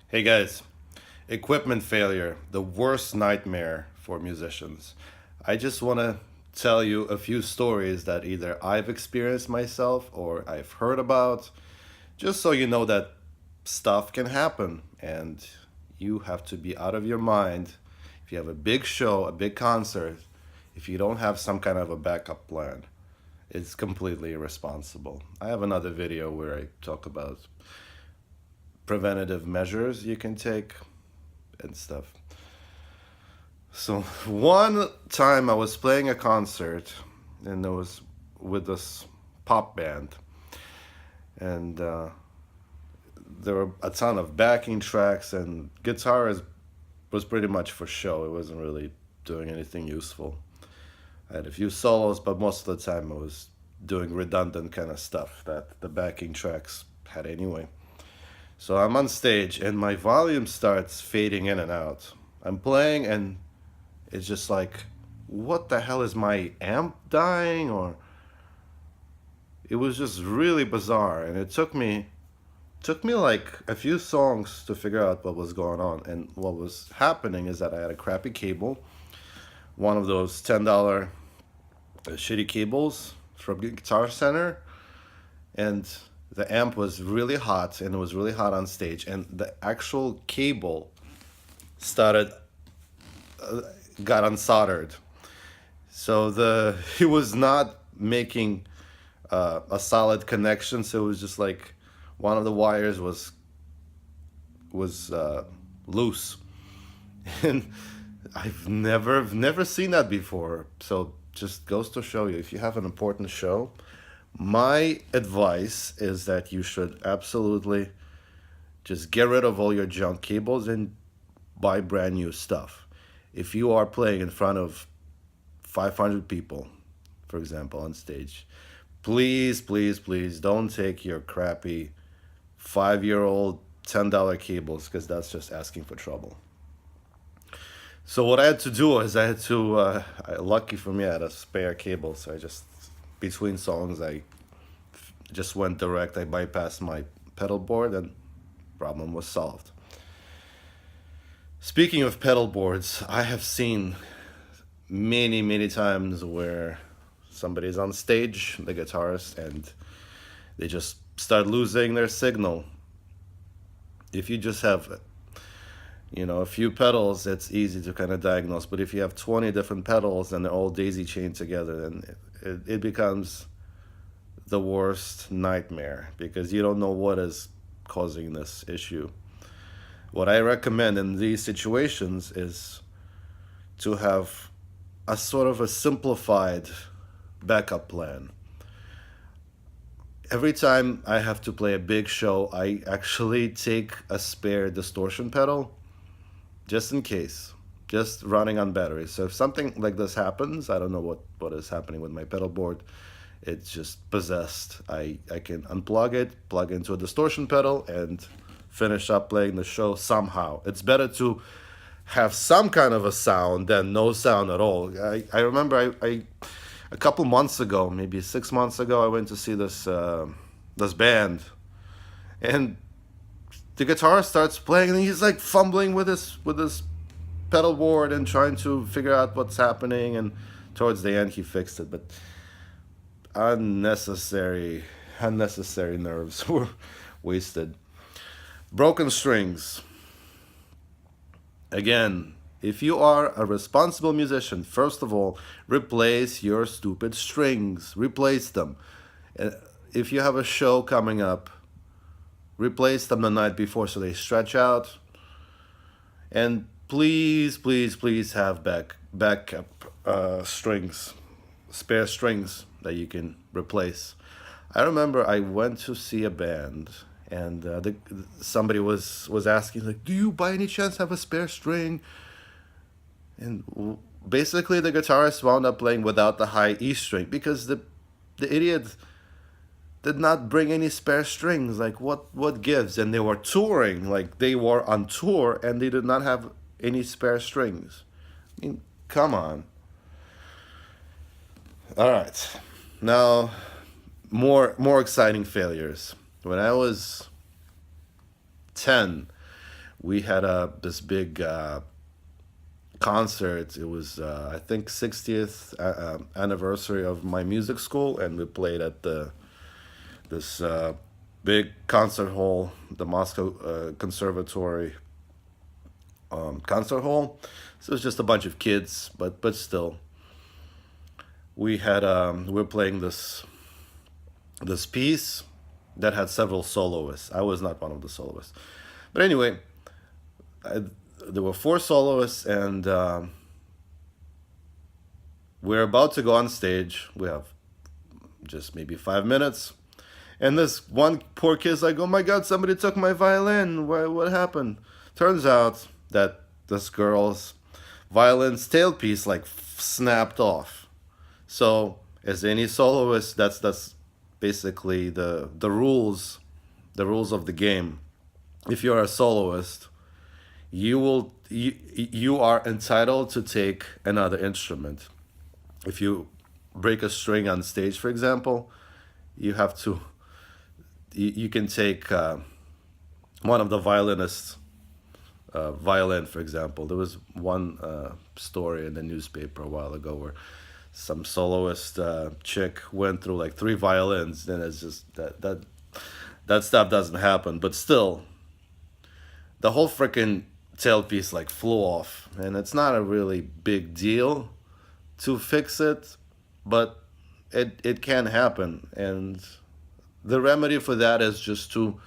Hey guys, equipment failure, the worst nightmare for musicians. I just want to tell you a few stories that either I've experienced myself or I've heard about, just so you know that stuff can happen and you have to be out of your mind. If you have a big show, a big concert, if you don't have some kind of a backup plan, it's completely irresponsible. I have another video where I talk about preventative measures you can take and stuff. So one time I was playing a concert and it was with this pop band and there were a ton of backing tracks and was pretty much for show. It wasn't really doing anything useful. I had a few solos, but most of the time I was doing redundant kind of stuff that the backing tracks had anyway. So I'm on stage and my volume starts fading in and out. I'm playing and it's just like, what the hell, is my amp dying? Or it was just really bizarre, and it took me like a few songs to figure out what was going on. And what was happening is that I had a crappy cable, one of those $10 shitty cables from Guitar Center, and the amp was really hot, and it was really hot on stage, and the actual cable started got unsoldered. So the he was not making a solid connection. So it was just like one of the wires was loose, and I've never seen that before. So just goes to show you, if you have an important show, my advice is that you should absolutely just get rid of all your junk cables and buy brand new stuff. If you are playing in front of 500 people, for example, on stage, please, please, please don't take your crappy 5-year old $10 cables, because that's just asking for trouble. So what I had to do is lucky for me, I had a spare cable. So between songs, I just went direct. I bypassed my pedal board and problem was solved. Speaking of pedal boards, I have seen many, many times where somebody's on stage, the guitarist, and they just start losing their signal. If you just have, a few pedals, it's easy to kind of diagnose. But if you have 20 different pedals and they're all daisy chained together, then it becomes the worst nightmare, because you don't know what is causing this issue. What I recommend in these situations is to have a sort of a simplified backup plan. Every time I have to play a big show, I actually take a spare distortion pedal just in case, just running on batteries. So if something like this happens, I don't know what is happening with my pedal board. It's just possessed. I can unplug it, plug into a distortion pedal, and finish up playing the show somehow. It's better to have some kind of a sound than no sound at all. I remember I a couple months ago, maybe 6 months ago, I went to see this band, and the guitarist starts playing, and he's like fumbling with his pedal board and trying to figure out what's happening. And towards the end, he fixed it, but unnecessary unnecessary nerves were wasted. Broken strings. Again, if you are a responsible musician, first of all, replace your stupid strings. Replace them. Uh, If you have a show coming up, replace them the night before so they stretch out. And please, please, please have backup strings, spare strings that you can replace. I remember I went to see a band, and somebody was asking, like, "Do you by any chance have a spare string?" And basically, the guitarist wound up playing without the high E string because the idiot did not bring any spare strings. Like, what gives? And they were touring, like they were on tour, and they did not have any spare strings. I mean, come on. All right, now more exciting failures. When I was 10, We had this big concert. It was I think 60th anniversary of my music school, and we played at the this big concert hall, the Moscow Conservatory concert hall. So it was just a bunch of kids, but still, we were playing this piece that had several soloists. I was not one of the soloists, but anyway, I, there were four soloists, and we're about to go on stage. We have just maybe 5 minutes, and this one poor kid's like, "Oh my God, somebody took my violin. What happened?" Turns out that this girl's violin's tailpiece like snapped off. So, as any soloist, that's basically the rules of the game. If you're a soloist, you are entitled to take another instrument. If you break a string on stage, for example, you have to you can take one of the violinists violin, for example. There was one story in the newspaper a while ago where some soloist chick went through like three violins, and it's just that stuff doesn't happen. But still, the whole freaking tailpiece like flew off, and it's not a really big deal to fix it, but it can happen, and the remedy for that is just to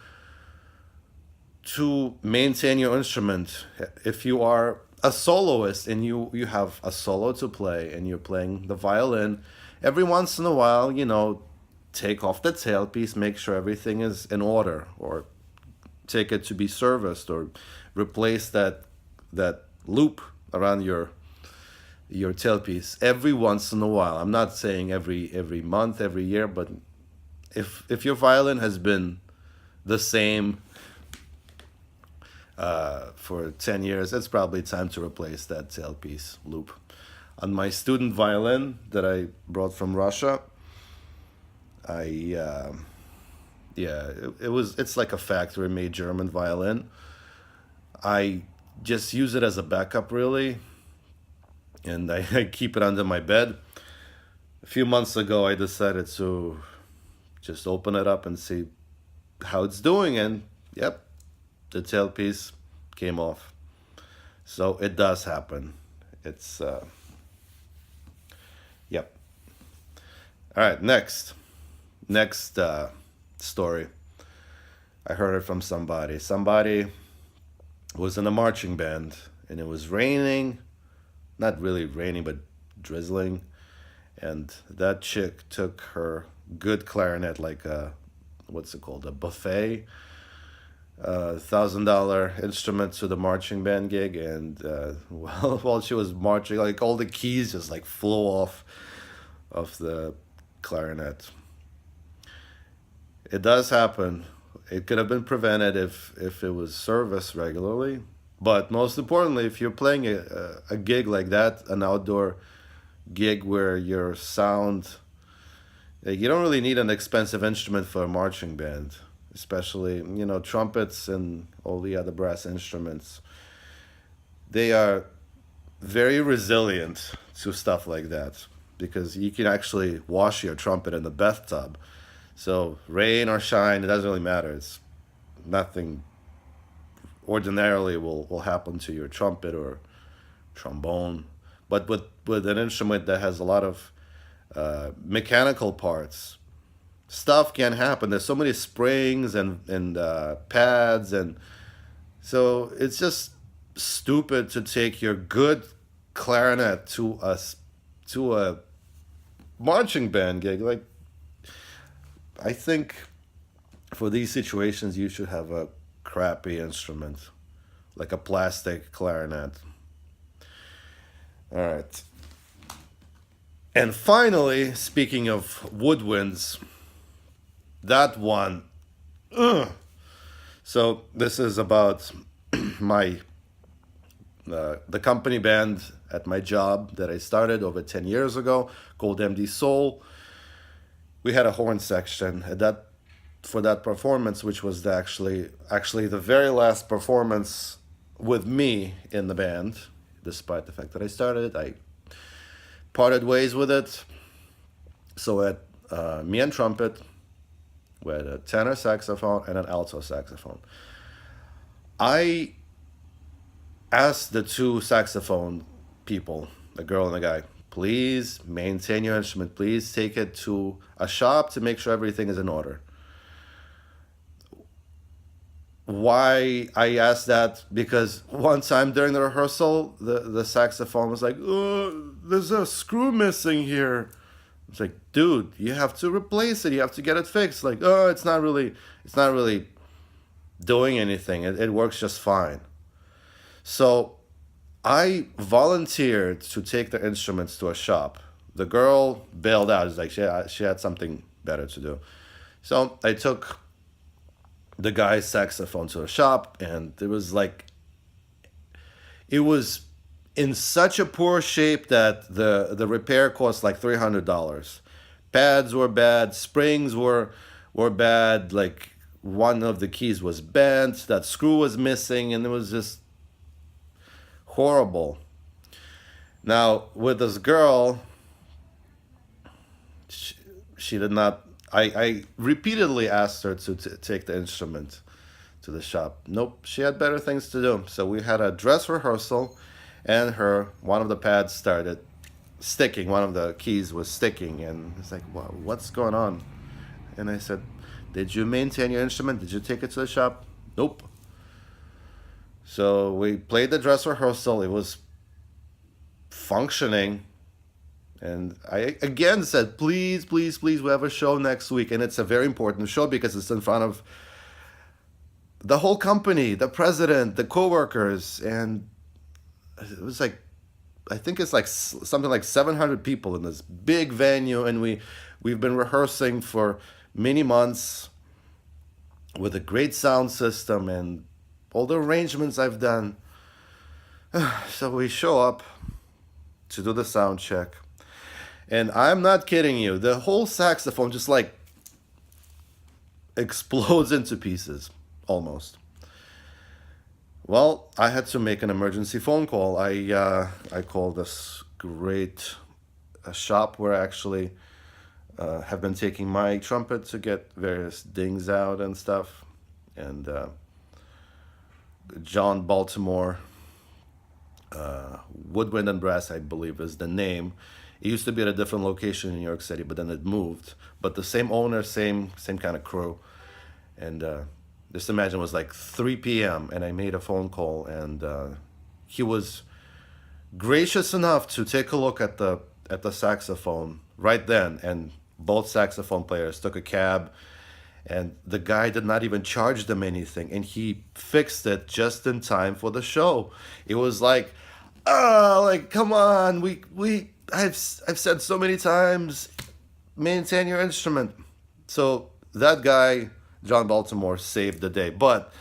maintain your instrument. If you are a soloist and you have a solo to play and you're playing the violin, every once in a while, take off the tailpiece, make sure everything is in order, or take it to be serviced, or replace that loop around your tailpiece every once in a while. I'm not saying every month, every year, but if your violin has been the same for 10 years, it's probably time to replace that tailpiece loop. On my student violin that I brought from Russia, I yeah, it's like a factory made German violin. I just use it as a backup, really, and I keep it under my bed. A few months ago, I decided to just open it up and see how it's doing, and yep, the tailpiece came off. So it does happen. It's yep. All right, next story. I heard it from somebody. Somebody was in a marching band, and it was raining, not really raining, but drizzling. And that chick took her good clarinet, like a, what's it called, a buffet, $1,000 instrument, to the marching band gig, and while she was marching, like all the keys just like flew off of the clarinet. It does happen. It could have been prevented if it was serviced regularly. But most importantly, if you're playing a gig like that, an outdoor gig where your sound, you don't really need an expensive instrument for a marching band, especially, trumpets and all the other brass instruments. They are very resilient to stuff like that because you can actually wash your trumpet in the bathtub. So rain or shine, it doesn't really matter. It's nothing ordinarily will happen to your trumpet or trombone. But with an instrument that has a lot of mechanical parts, stuff can happen. There's so many springs and pads, and so it's just stupid to take your good clarinet to a marching band gig. Like, I think for these situations you should have a crappy instrument, like a plastic clarinet. All right. And finally, speaking of woodwinds, that one. Ugh. So this is about my the company band at my job that I started over 10 years ago, called MD Soul. We had a horn section at that for that performance, which was actually the very last performance with me in the band, despite the fact that I started it. I parted ways with it. So at me and trumpet, we had a tenor saxophone and an alto saxophone. I asked the two saxophone people, the girl and the guy, please maintain your instrument. Please take it to a shop to make sure everything is in order. Why I asked that? Because one time during the rehearsal, the saxophone was like, oh, there's a screw missing here. It's like, dude, you have to replace it. You have to get it fixed. Like, oh, it's not really doing anything. It works just fine. So I volunteered to take the instruments to a shop. The girl bailed out. It's like she had something better to do. So I took the guy's saxophone to a shop, and it was in such a poor shape that the repair cost like $300. Pads were bad, springs were bad, like one of the keys was bent, that screw was missing, and it was just horrible. Now with this girl, she did not. I repeatedly asked her to take the instrument to the shop. Nope, she had better things to do. So we had a dress rehearsal, and one of the pads started sticking. One of the keys was sticking, and it's like, wow, what's going on? And I said, did you maintain your instrument? Did you take it to the shop? Nope. So we played the dress rehearsal. It was functioning. And I again said, please, please, please, we have a show next week. And it's a very important show because it's in front of the whole company, the president, the coworkers. And it was like, I think it's like something like 700 people in this big venue. And we've been rehearsing for many months with a great sound system and all the arrangements I've done. So we show up to do the sound check. And I'm not kidding you. The whole saxophone just like explodes into pieces, almost. Well, I had to make an emergency phone call. I called this great shop where I actually have been taking my trumpet to get various dings out and stuff. And John Baltimore, Woodwind and Brass, I believe is the name. It used to be at a different location in New York City, but then it moved. But the same owner, same kind of crew. And just imagine it was like 3 p.m. and I made a phone call, and he was gracious enough to take a look at the saxophone right then. And both saxophone players took a cab, and the guy did not even charge them anything, and he fixed it just in time for the show. It was like, like, come on, I've said so many times, maintain your instrument. So that guy, John Baltimore, saved the day. But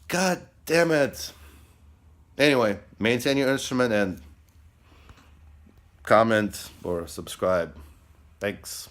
god damn it. Anyway, maintain your instrument and comment or subscribe. Thanks.